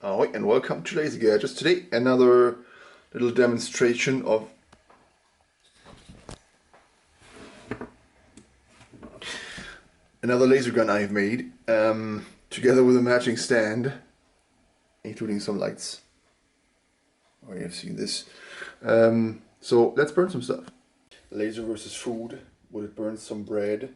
Ahoy and welcome to Lasergun. Just today another little demonstration of another laser gun I've made together with a matching stand, including some lights. Oh, you've seen this. So let's burn some stuff. Laser versus food. Would it burn some bread?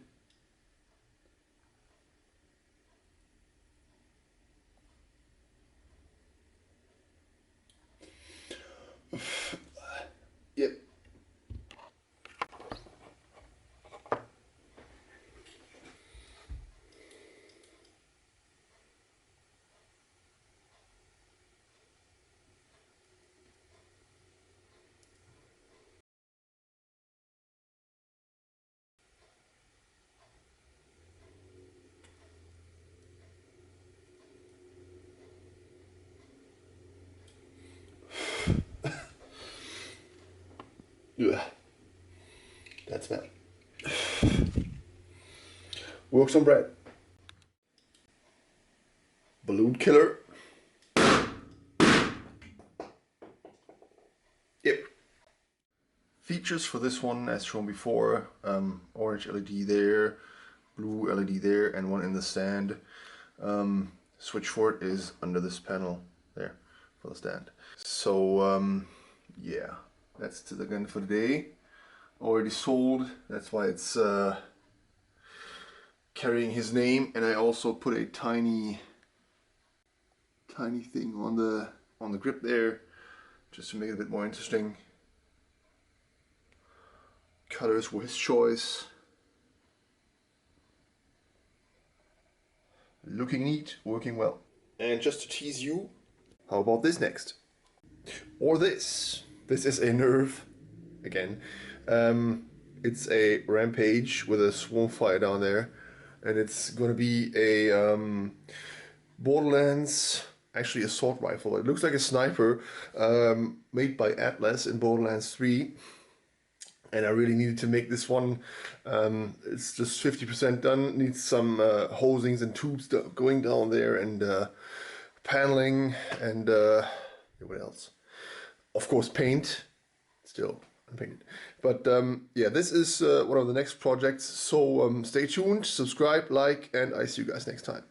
Yep. Ugh. That smell. Work some bread. Balloon killer. Yep. Features for this one, as shown before, orange LED there, blue LED there, and one in the stand. Switch for it is under this panel there for the stand. So yeah, that's it again for today. Already sold, that's why it's carrying his name, and I also put a tiny thing on the grip there just to make it a bit more interesting. Colors were his choice. Looking neat, working well. And just to tease you, how about this next? Or this. This is a nerve again. It's a rampage with a swarm fire down there, and it's gonna be a Borderlands, actually assault rifle. It looks like a sniper, made by Atlas in Borderlands 3. And I really needed to make this one. It's just 50% done. Needs some hosings and tubes going down there, and paneling, and what else? Of course, paint. Still unpainted. But yeah, this is one of the next projects. So stay tuned, subscribe, like, and I see you guys next time.